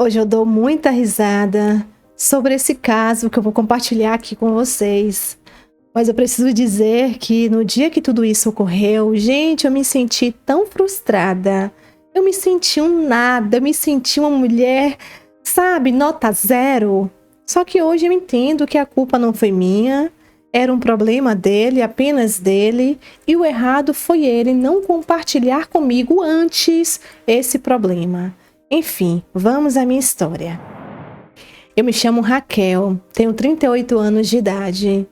Hoje eu dou muita risada sobre esse caso que eu vou compartilhar aqui com vocês. Mas eu preciso dizer que no dia que tudo isso ocorreu, gente, eu me senti tão frustrada. Eu me senti um nada, eu me senti uma mulher, sabe, nota zero. Só que hoje eu entendo que a culpa não foi minha, era um problema dele, apenas dele, e o errado foi ele não compartilhar comigo antes esse problema. Enfim, vamos à minha história. Eu me chamo Raquel, tenho 38 anos de idade.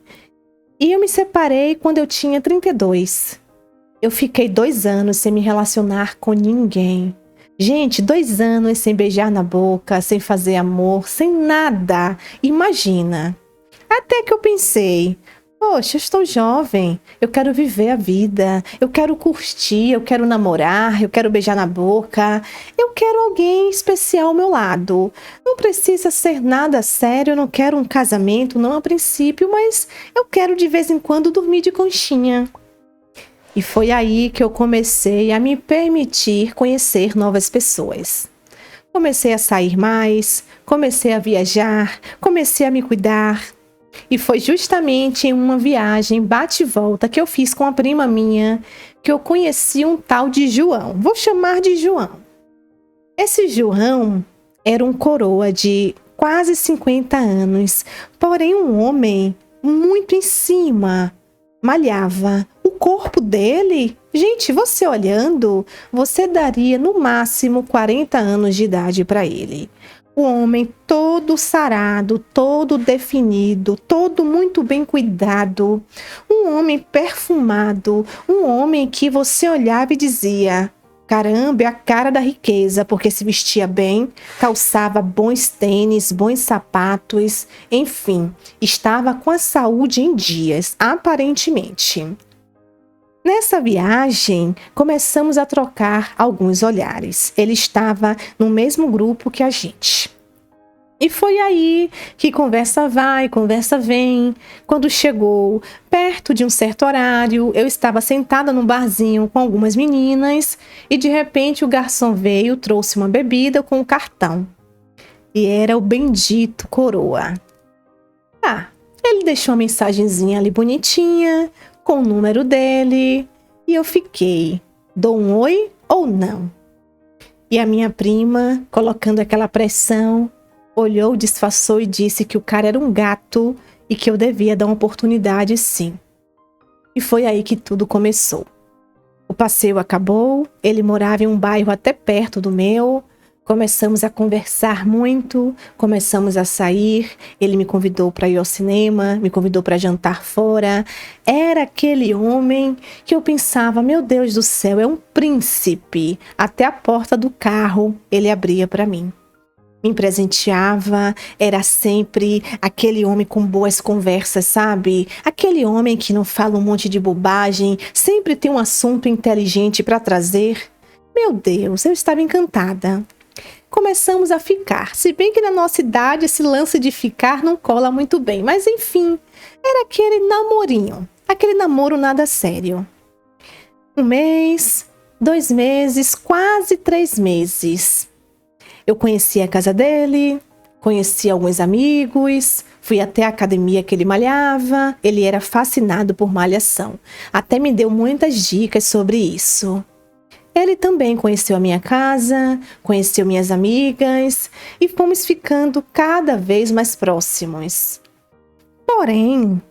E eu me separei quando eu tinha 32. Eu fiquei 2 anos sem me relacionar com ninguém. Gente, 2 anos sem beijar na boca, sem fazer amor, sem nada. Imagina. Até que eu pensei, poxa, eu estou jovem, eu quero viver a vida, eu quero curtir, eu quero namorar, eu quero beijar na boca, eu quero alguém especial ao meu lado. Não precisa ser nada sério, eu não quero um casamento, não a princípio, mas eu quero de vez em quando dormir de conchinha. E foi aí que eu comecei a me permitir conhecer novas pessoas. Comecei a sair mais, comecei a viajar, comecei a me cuidar. E foi justamente em uma viagem bate e volta que eu fiz com a prima minha que eu conheci um tal de João. Vou chamar de João. Esse João era um coroa de quase 50 anos, porém um homem muito em cima. Malhava. O corpo dele, gente, você olhando, você daria no máximo 40 anos de idade para ele. O homem todo sarado, todo definido, todo muito bem cuidado. Um homem perfumado, um homem que você olhava e dizia: caramba, é a cara da riqueza, porque se vestia bem, calçava bons tênis, bons sapatos, enfim, estava com a saúde em dias, aparentemente. Nessa viagem, começamos a trocar alguns olhares. Ele estava no mesmo grupo que a gente. E foi aí que conversa vai, conversa vem. Quando chegou perto de um certo horário, eu estava sentada num barzinho com algumas meninas e de repente o garçom veio, trouxe uma bebida com um cartão. E era o bendito coroa. Ele deixou uma mensagenzinha ali bonitinha, com o número dele, e eu fiquei, dou um oi ou não? E a minha prima, colocando aquela pressão, olhou, disfarçou e disse que o cara era um gato e que eu devia dar uma oportunidade sim. E foi aí que tudo começou. O passeio acabou, ele morava em um bairro até perto do meu. Começamos a conversar muito, começamos a sair, ele me convidou para ir ao cinema, me convidou para jantar fora. Era aquele homem que eu pensava, meu Deus do céu, é um príncipe. Até a porta do carro ele abria para mim. Me presenteava, era sempre aquele homem com boas conversas, sabe? Aquele homem que não fala um monte de bobagem, sempre tem um assunto inteligente para trazer. Meu Deus, eu estava encantada. Começamos a ficar, se bem que na nossa idade esse lance de ficar não cola muito bem, mas enfim, era aquele namorinho, aquele namoro nada sério. 1 mês, 2 meses, quase 3 meses. Eu conheci a casa dele, conheci alguns amigos, fui até a academia que ele malhava, ele era fascinado por malhação, até me deu muitas dicas sobre isso. Ele também conheceu a minha casa, conheceu minhas amigas e fomos ficando cada vez mais próximos. Porém,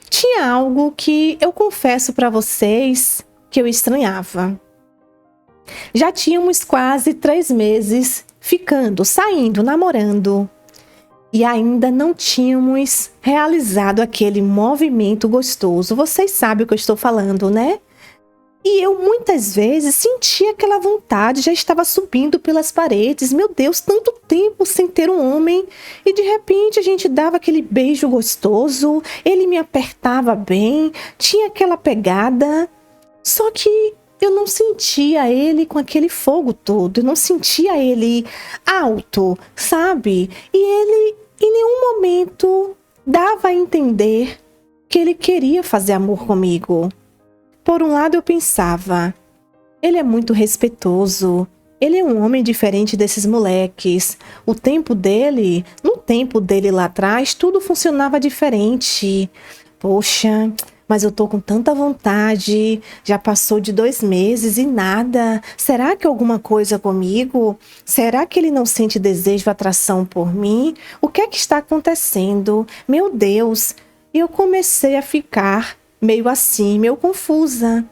tinha algo que eu confesso para vocês que eu estranhava. Já tínhamos quase 3 meses ficando, saindo, namorando e ainda não tínhamos realizado aquele movimento gostoso. Vocês sabem o que eu estou falando, né? E eu muitas vezes sentia aquela vontade, já estava subindo pelas paredes. Meu Deus, tanto tempo sem ter um homem. E de repente a gente dava aquele beijo gostoso, ele me apertava bem, tinha aquela pegada. Só que eu não sentia ele com aquele fogo todo, eu não sentia ele alto, sabe? E ele em nenhum momento dava a entender que ele queria fazer amor comigo. Por um lado eu pensava, ele é muito respeitoso, Ele é um homem diferente desses moleques. No tempo dele lá atrás, tudo funcionava diferente. Poxa, mas eu tô com tanta vontade. Já passou de 2 meses e nada. Será que alguma coisa comigo? Será que ele não sente desejo, atração por mim? O que é que está acontecendo? Meu Deus! E eu comecei a ficar meio assim, meio confusa.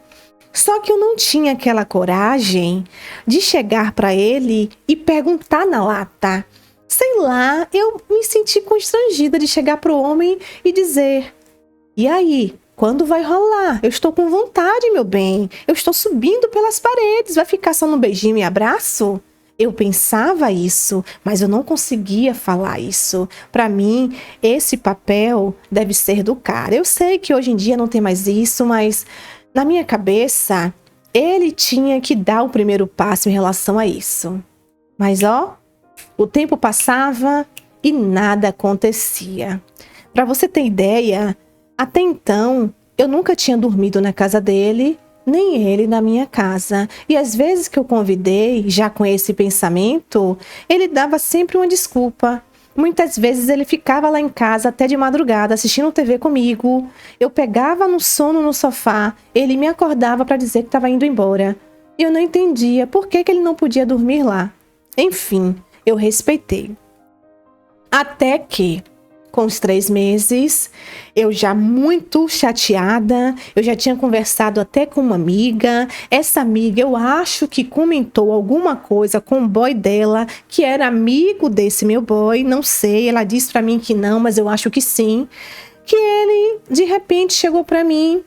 Só que eu não tinha aquela coragem de chegar para ele e perguntar na lata. Sei lá, eu me senti constrangida de chegar pro homem e dizer: "E aí, quando vai rolar? Eu estou com vontade, meu bem. Eu estou subindo pelas paredes. Vai ficar só no beijinho e abraço?" Eu pensava isso, mas eu não conseguia falar isso. Para mim, esse papel deve ser do cara. Eu sei que hoje em dia não tem mais isso, mas na minha cabeça, ele tinha que dar o primeiro passo em relação a isso. Mas ó, o tempo passava e nada acontecia. Para você ter ideia, até então eu nunca tinha dormido na casa dele, nem ele na minha casa. E às vezes que eu convidei, já com esse pensamento, ele dava sempre uma desculpa. Muitas vezes ele ficava lá em casa até de madrugada assistindo TV comigo. Eu pegava no sono no sofá, ele me acordava para dizer que estava indo embora. E eu não entendia por que ele não podia dormir lá. Enfim, eu respeitei. Até que, com os 3 meses, eu já muito chateada, eu já tinha conversado até com uma amiga. Essa amiga, eu acho que comentou alguma coisa com o boy dela, que era amigo desse meu boy, não sei, ela disse pra mim que não, mas eu acho que sim. Que ele, de repente, chegou pra mim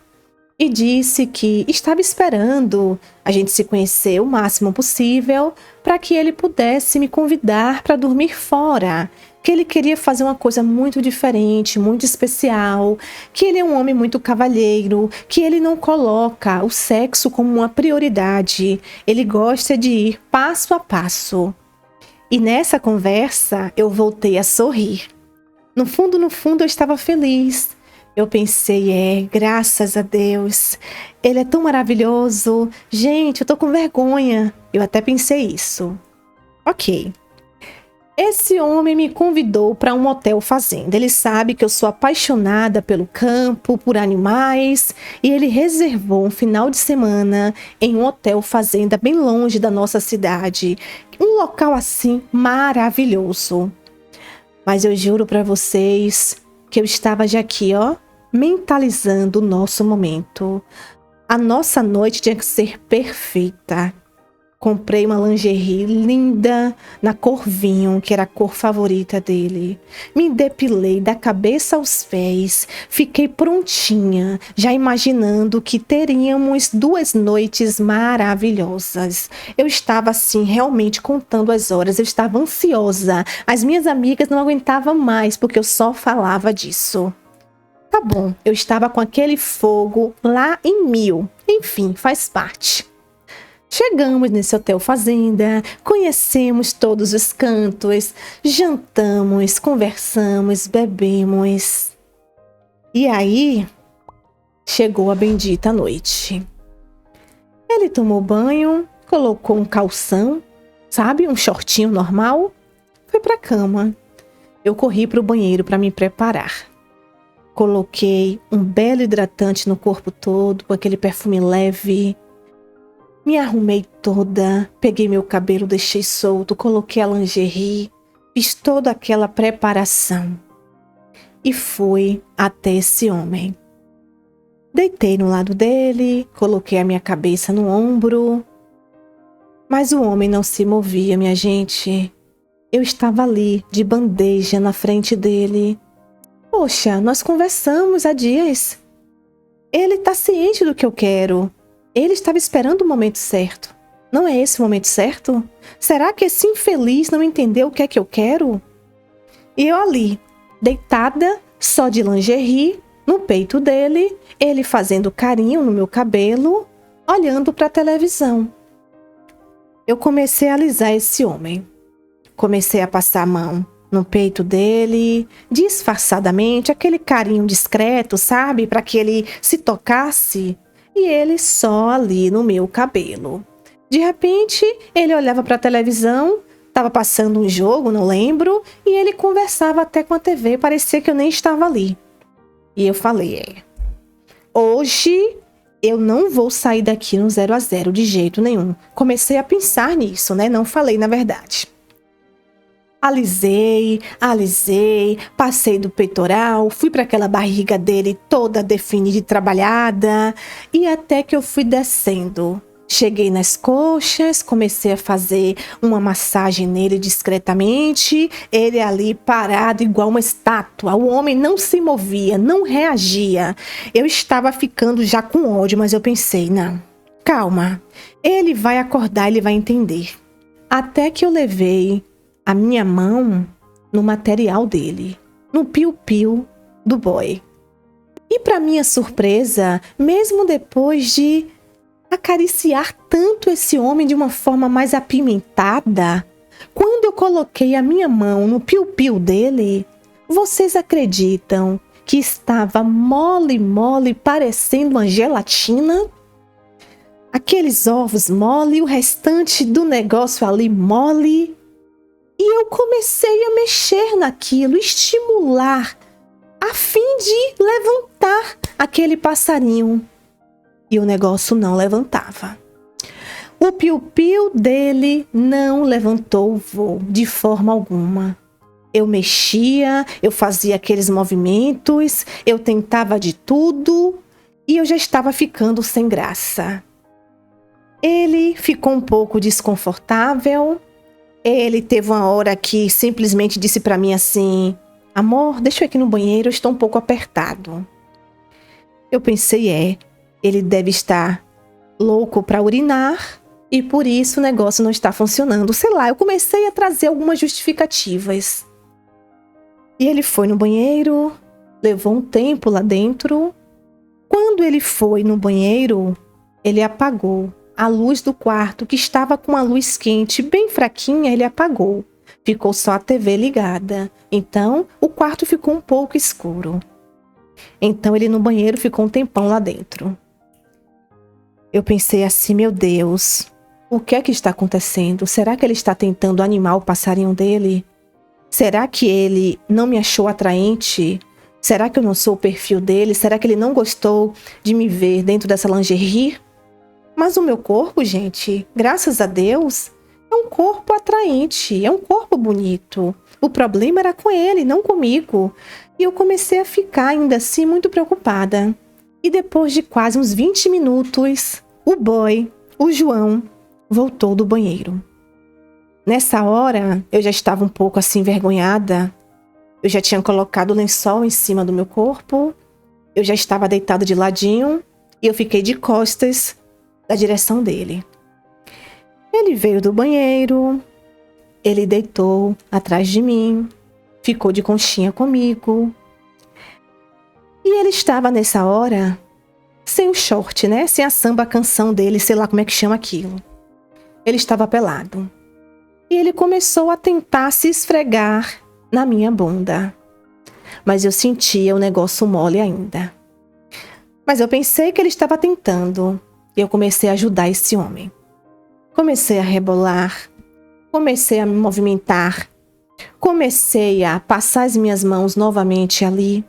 e disse que estava esperando a gente se conhecer o máximo possível para que ele pudesse me convidar para dormir fora. Que ele queria fazer uma coisa muito diferente, muito especial, que ele é um homem muito cavalheiro, que ele não coloca o sexo como uma prioridade, ele gosta de ir passo a passo. E nessa conversa eu voltei a sorrir. No fundo, eu estava feliz. Eu pensei, graças a Deus, ele é tão maravilhoso. Gente, eu tô com vergonha. Eu até pensei isso. Ok. Esse homem me convidou para um hotel fazenda. Ele sabe que eu sou apaixonada pelo campo, por animais, e ele reservou um final de semana em um hotel fazenda bem longe da nossa cidade. Um local assim maravilhoso. Mas eu juro para vocês que eu estava já aqui, ó, mentalizando o nosso momento. A nossa noite tinha que ser perfeita. Comprei uma lingerie linda na cor vinho, que era a cor favorita dele. Me depilei da cabeça aos pés. Fiquei prontinha, já imaginando que teríamos 2 noites maravilhosas. Eu estava assim, realmente contando as horas. Eu estava ansiosa. As minhas amigas não aguentavam mais, porque eu só falava disso. Tá bom, eu estava com aquele fogo lá em 1000. Enfim, faz parte. Chegamos nesse hotel fazenda, conhecemos todos os cantos, jantamos, conversamos, bebemos. E aí, chegou a bendita noite. Ele tomou banho, colocou um calção, sabe, um shortinho normal, foi pra cama. Eu corri pro banheiro para me preparar. Coloquei um belo hidratante no corpo todo, com aquele perfume leve. Me arrumei toda, peguei meu cabelo, deixei solto, coloquei a lingerie, fiz toda aquela preparação. E fui até esse homem. Deitei no lado dele, coloquei a minha cabeça no ombro. Mas o homem não se movia, minha gente. Eu estava ali, de bandeja, na frente dele. Poxa, nós conversamos há dias. Ele está ciente do que eu quero. Ele estava esperando o momento certo. Não é esse o momento certo? Será que esse infeliz não entendeu o que é que eu quero? E eu ali, deitada, só de lingerie, no peito dele, ele fazendo carinho no meu cabelo, olhando para a televisão. Eu comecei a alisar esse homem. Comecei a passar a mão no peito dele, disfarçadamente, aquele carinho discreto, sabe? Para que ele se tocasse. E ele só ali no meu cabelo. De repente, ele olhava para a televisão, estava passando um jogo, não lembro, e ele conversava até com a TV, parecia que eu nem estava ali. E eu falei, hoje eu não vou sair daqui no 0 a 0 de jeito nenhum. Comecei a pensar nisso, né? Não falei na verdade. Alisei, passei do peitoral, fui para aquela barriga dele toda definida e trabalhada, e até que eu fui descendo. Cheguei nas coxas, comecei a fazer uma massagem nele discretamente, ele ali parado igual uma estátua. O homem não se movia, não reagia. Eu estava ficando já com ódio, mas eu pensei, não, calma, ele vai acordar, ele vai entender. Até que eu levei a minha mão no material dele, no piu-piu do boy. E para minha surpresa, mesmo depois de acariciar tanto esse homem de uma forma mais apimentada, quando eu coloquei a minha mão no piu-piu dele, vocês acreditam que estava mole, parecendo uma gelatina? Aqueles ovos mole, o restante do negócio ali mole. E eu comecei a mexer naquilo, estimular, a fim de levantar aquele passarinho. E o negócio não levantava. O piu-piu dele não levantou o voo de forma alguma. Eu mexia, eu fazia aqueles movimentos, eu tentava de tudo e eu já estava ficando sem graça. Ele ficou um pouco desconfortável. Ele teve uma hora que simplesmente disse para mim assim, amor, deixa eu ir aqui no banheiro, eu estou um pouco apertado. Eu pensei, ele deve estar louco para urinar e por isso o negócio não está funcionando. Sei lá, eu comecei a trazer algumas justificativas. E ele foi no banheiro, levou um tempo lá dentro. Quando ele foi no banheiro, ele apagou a luz do quarto, que estava com a luz quente, bem fraquinha, ele apagou. Ficou só a TV ligada. Então, o quarto ficou um pouco escuro. Então, ele no banheiro ficou um tempão lá dentro. Eu pensei assim, meu Deus, o que é que está acontecendo? Será que ele está tentando animar o passarinho dele? Será que ele não me achou atraente? Será que eu não sou o perfil dele? Será que ele não gostou de me ver dentro dessa lingerie? Mas o meu corpo, gente, graças a Deus, é um corpo atraente, é um corpo bonito. O problema era com ele, não comigo. E eu comecei a ficar ainda assim muito preocupada. E depois de quase uns 20 minutos, o boy, o João, voltou do banheiro. Nessa hora, eu já estava um pouco assim envergonhada. Eu já tinha colocado o lençol em cima do meu corpo. Eu já estava deitada de ladinho e eu fiquei de costas da direção dele. Ele veio do banheiro, ele deitou atrás de mim, ficou de conchinha comigo. E ele estava nessa hora sem o short, né? Sem a samba canção dele, sei lá como é que chama aquilo. Ele estava pelado. E ele começou a tentar se esfregar na minha bunda. Mas eu sentia o negócio mole ainda. Mas eu pensei que ele estava tentando. E eu comecei a ajudar esse homem. Comecei a rebolar, comecei a me movimentar, comecei a passar as minhas mãos novamente ali.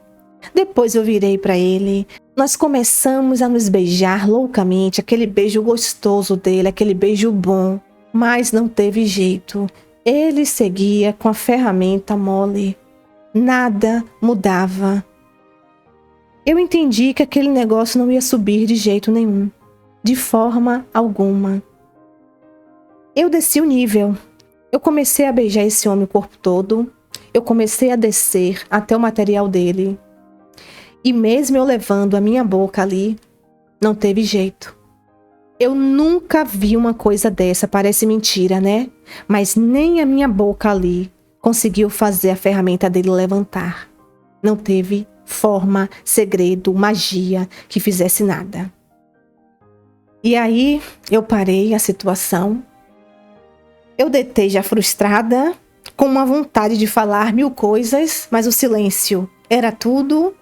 Depois eu virei para ele, nós começamos a nos beijar loucamente, aquele beijo gostoso dele, aquele beijo bom, mas não teve jeito. Ele seguia com a ferramenta mole, nada mudava. Eu entendi que aquele negócio não ia subir de jeito nenhum. De forma alguma. Eu desci o nível. Eu comecei a beijar esse homem o corpo todo. Eu comecei a descer até o material dele. E mesmo eu levando a minha boca ali, não teve jeito. Eu nunca vi uma coisa dessa, parece mentira, né? Mas nem a minha boca ali conseguiu fazer a ferramenta dele levantar. Não teve forma, segredo, magia que fizesse nada. E aí, eu parei a situação. Eu deitei já frustrada, com uma vontade de falar 1000 coisas, mas o silêncio era tudo.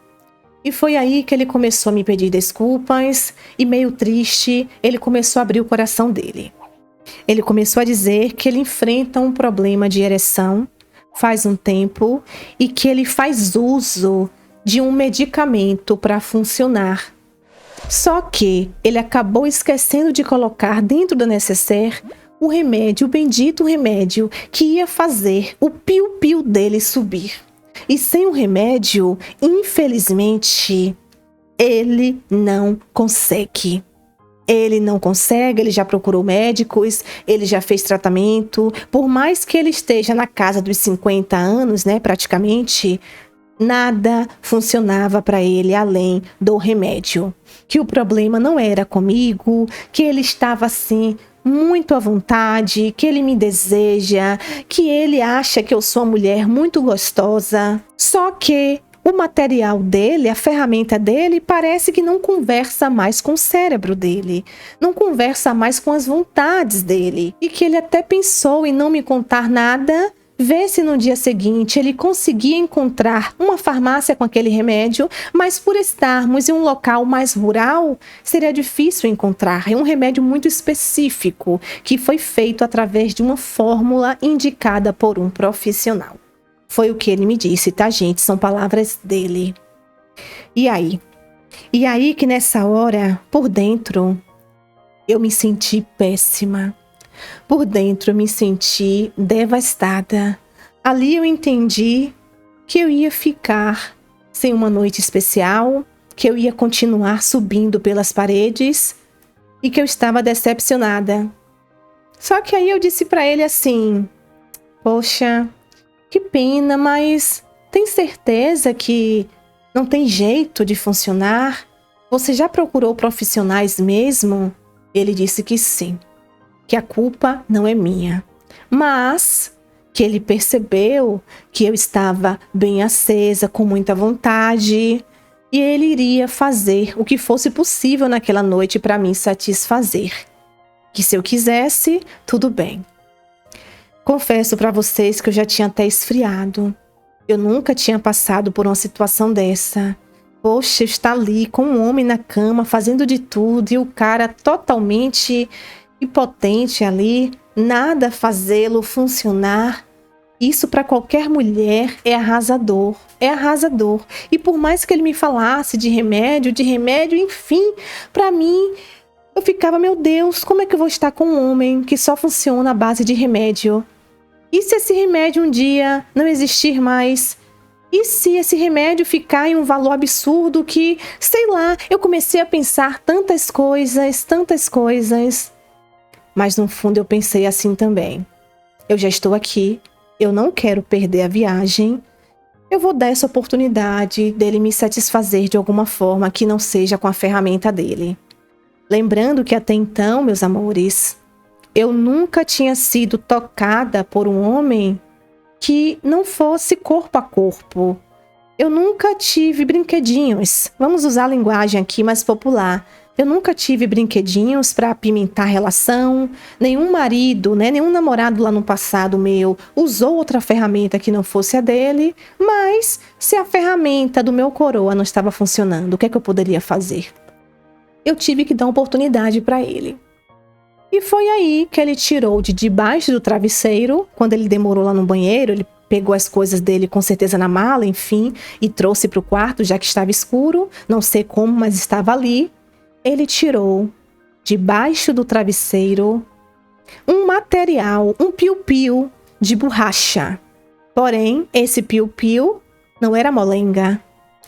E foi aí que ele começou a me pedir desculpas, e meio triste, ele começou a abrir o coração dele. Ele começou a dizer que ele enfrenta um problema de ereção faz um tempo e que ele faz uso de um medicamento para funcionar. Só que ele acabou esquecendo de colocar dentro do necessaire o remédio, o bendito remédio, que ia fazer o piu-piu dele subir. E sem o remédio, infelizmente, ele não consegue. Ele não consegue, ele já procurou médicos, ele já fez tratamento. Por mais que ele esteja na casa dos 50 anos, né, praticamente, nada funcionava para ele além do remédio. Que o problema não era comigo, que ele estava assim muito à vontade, que ele me deseja, que ele acha que eu sou uma mulher muito gostosa. Só que o material dele, a ferramenta dele, parece que não conversa mais com o cérebro dele, não conversa mais com as vontades dele. E que ele até pensou em não me contar nada, ver se no dia seguinte ele conseguia encontrar uma farmácia com aquele remédio, mas por estarmos em um local mais rural, seria difícil encontrar. É um remédio muito específico, que foi feito através de uma fórmula indicada por um profissional. Foi o que ele me disse, tá, gente? São palavras dele. E aí? E aí que nessa hora, por dentro, eu me senti péssima. Por dentro eu me senti devastada. Ali eu entendi que eu ia ficar sem uma noite especial, que eu ia continuar subindo pelas paredes e que eu estava decepcionada. Só que aí eu disse para ele assim: poxa, que pena, mas tem certeza que não tem jeito de funcionar? Você já procurou profissionais mesmo? Ele disse que sim, que a culpa não é minha, mas que ele percebeu que eu estava bem acesa, com muita vontade, e ele iria fazer o que fosse possível naquela noite para me satisfazer. Que se eu quisesse, tudo bem. Confesso para vocês que eu já tinha até esfriado. Eu nunca tinha passado por uma situação dessa. Poxa, estar ali com um homem na cama, fazendo de tudo, e o cara totalmente impotente ali, nada fazê-lo funcionar. Isso para qualquer mulher é arrasador, é arrasador. E por mais que ele me falasse de remédio, enfim, para mim, eu ficava, meu Deus, como é que eu vou estar com um homem que só funciona à base de remédio? E se esse remédio um dia não existir mais? E se esse remédio ficar em um valor absurdo que, sei lá, eu comecei a pensar tantas coisas. Mas no fundo eu pensei assim também. Eu já estou aqui, eu não quero perder a viagem. Eu vou dar essa oportunidade dele me satisfazer de alguma forma que não seja com a ferramenta dele. Lembrando que até então, meus amores, eu nunca tinha sido tocada por um homem que não fosse corpo a corpo. Eu nunca tive brinquedinhos. Vamos usar a linguagem aqui mais popular. Eu nunca tive brinquedinhos para apimentar a relação. Nenhum marido, nenhum namorado lá no passado meu usou outra ferramenta que não fosse a dele. Mas se a ferramenta do meu coroa não estava funcionando, o que é que eu poderia fazer? Eu tive que dar uma oportunidade para ele. E foi aí que ele tirou de debaixo do travesseiro, quando ele demorou lá no banheiro, ele pegou as coisas dele com certeza na mala, enfim, e trouxe para o quarto, já que estava escuro, não sei como, mas estava ali. Ele tirou, debaixo do travesseiro, um material, um piu-piu de borracha. Porém, esse piu-piu não era molenga.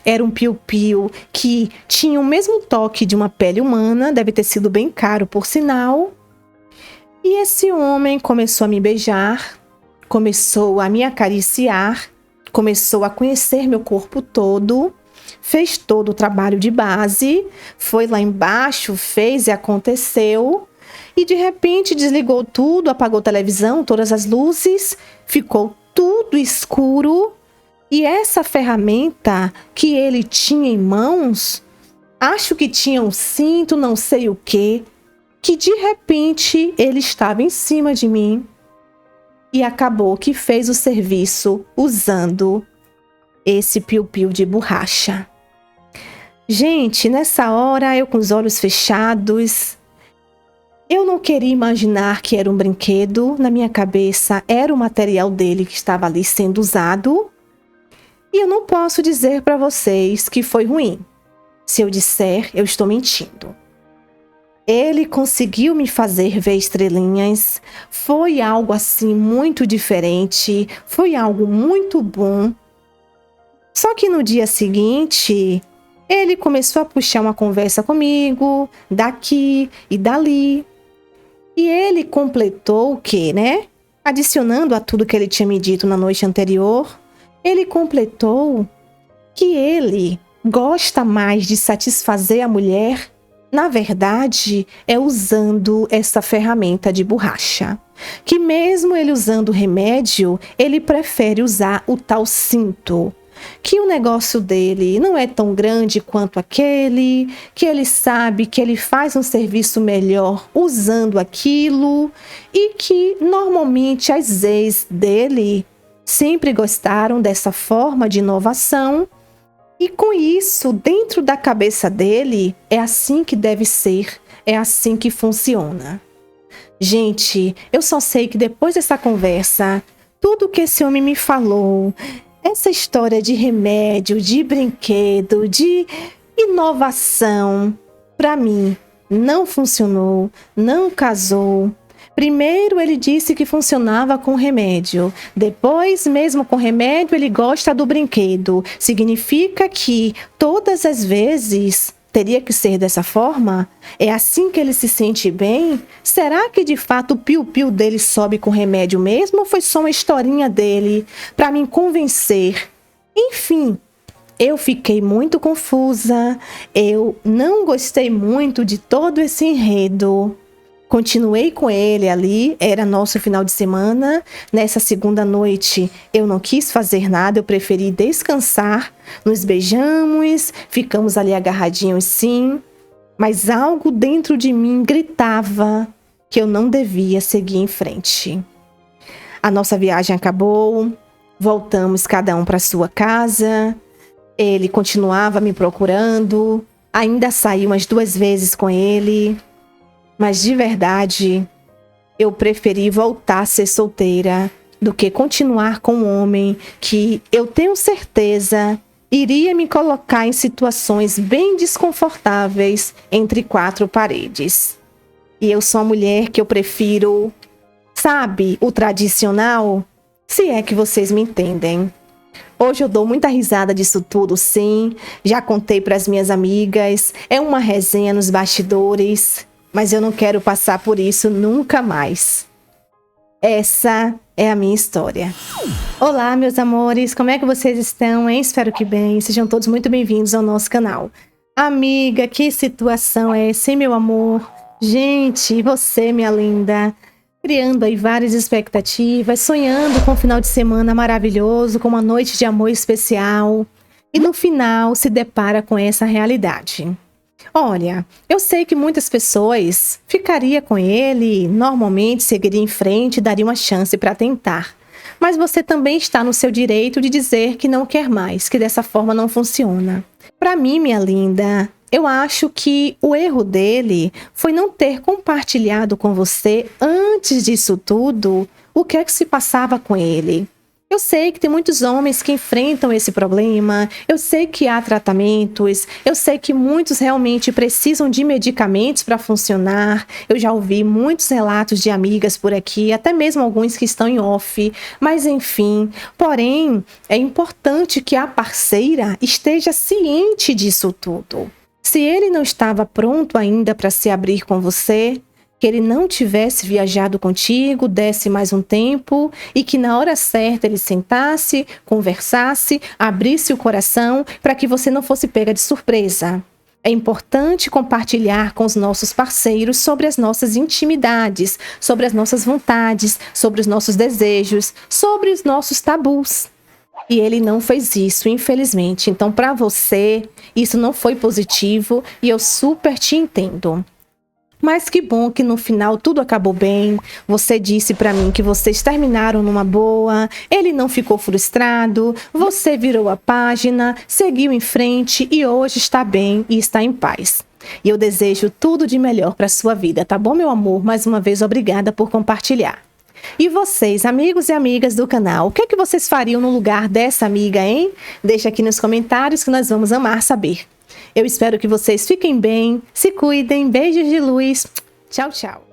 Era um piu-piu que tinha o mesmo toque de uma pele humana, deve ter sido bem caro, por sinal. E esse homem começou a me beijar, começou a me acariciar, começou a conhecer meu corpo todo, fez todo o trabalho de base, foi lá embaixo, fez e aconteceu, e de repente desligou tudo, apagou a televisão, todas as luzes, ficou tudo escuro, e essa ferramenta que ele tinha em mãos, acho que tinha um cinto, não sei o quê, que de repente ele estava em cima de mim e acabou que fez o serviço usando esse piu-piu de borracha. Gente, nessa hora eu com os olhos fechados, Eu não queria imaginar que era um brinquedo, na minha cabeça era o material dele que estava ali sendo usado. E eu não posso dizer para vocês que foi ruim. Se eu disser, eu estou mentindo. Ele conseguiu me fazer ver estrelinhas, foi algo assim muito diferente, foi algo muito bom. Só que no dia seguinte, ele começou a puxar uma conversa comigo, daqui e dali. E ele completou o quê, né? Adicionando a tudo que ele tinha me dito na noite anterior, ele completou que ele gosta mais de satisfazer a mulher, na verdade, é usando essa ferramenta de borracha. Que mesmo ele usando remédio, ele prefere usar o tal cinto. Que o negócio dele não é tão grande quanto aquele, que ele sabe que ele faz um serviço melhor usando aquilo e que normalmente as ex dele sempre gostaram dessa forma de inovação. E com isso, dentro da cabeça dele, é assim que deve ser, é assim que funciona. Gente, eu só sei que depois dessa conversa, tudo que esse homem me falou, essa história de remédio, de brinquedo, de inovação, para mim, não funcionou, não casou. Primeiro ele disse que funcionava com remédio. Depois, mesmo com remédio, ele gosta do brinquedo. Significa que todas as vezes teria que ser dessa forma? É assim que ele se sente bem? Será que de fato o piu-piu dele sobe com remédio mesmo? Ou foi só uma historinha dele para me convencer? Enfim, eu fiquei muito confusa. Eu não gostei muito de todo esse enredo. Continuei com ele ali, era nosso final de semana. Nessa segunda noite eu não quis fazer nada, eu preferi descansar. Nos beijamos, ficamos ali agarradinhos sim, mas algo dentro de mim gritava que eu não devia seguir em frente. A nossa viagem acabou, voltamos cada um para sua casa. Ele continuava me procurando, ainda saí umas 2 vezes com ele. Mas de verdade, eu preferi voltar a ser solteira do que continuar com um homem que eu tenho certeza iria me colocar em situações bem desconfortáveis entre 4 paredes. E eu sou uma mulher que eu prefiro, sabe, o tradicional, se é que vocês me entendem. Hoje eu dou muita risada disso tudo, sim. Já contei para as minhas amigas, é uma resenha nos bastidores. Mas eu não quero passar por isso nunca mais. Essa é a minha história. Olá, meus amores, como é que vocês estão, hein? Espero que bem. Sejam todos muito bem-vindos ao nosso canal. Amiga, que situação é essa, hein, meu amor? Gente, e você, minha linda? Criando aí várias expectativas, sonhando com um final de semana maravilhoso, com uma noite de amor especial. E no final se depara com essa realidade. Olha, eu sei que muitas pessoas ficariam com ele, normalmente seguiria em frente e daria uma chance para tentar. Mas você também está no seu direito de dizer que não quer mais, que dessa forma não funciona. Para mim, minha linda, eu acho que o erro dele foi não ter compartilhado com você, antes disso tudo, o que é que se passava com ele. Eu sei que tem muitos homens que enfrentam esse problema, eu sei que há tratamentos, eu sei que muitos realmente precisam de medicamentos para funcionar. Eu já ouvi muitos relatos de amigas por aqui, até mesmo alguns que estão em off, mas enfim. Porém, é importante que a parceira esteja ciente disso tudo. Se ele não estava pronto ainda para se abrir com você, que ele não tivesse viajado contigo, desse mais um tempo e que na hora certa ele sentasse, conversasse, abrisse o coração para que você não fosse pega de surpresa. É importante compartilhar com os nossos parceiros sobre as nossas intimidades, sobre as nossas vontades, sobre os nossos desejos, sobre os nossos tabus. E ele não fez isso, infelizmente. Então, para você, isso não foi positivo e eu super te entendo. Mas que bom que no final tudo acabou bem. Você disse pra mim que vocês terminaram numa boa, ele não ficou frustrado, você virou a página, seguiu em frente e hoje está bem e está em paz. E eu desejo tudo de melhor para sua vida, tá bom, meu amor? Mais uma vez, obrigada por compartilhar. E vocês, amigos e amigas do canal, o que é que vocês fariam no lugar dessa amiga, hein? Deixa aqui nos comentários que nós vamos amar saber. Eu espero que vocês fiquem bem, se cuidem, beijos de luz. Tchau, tchau.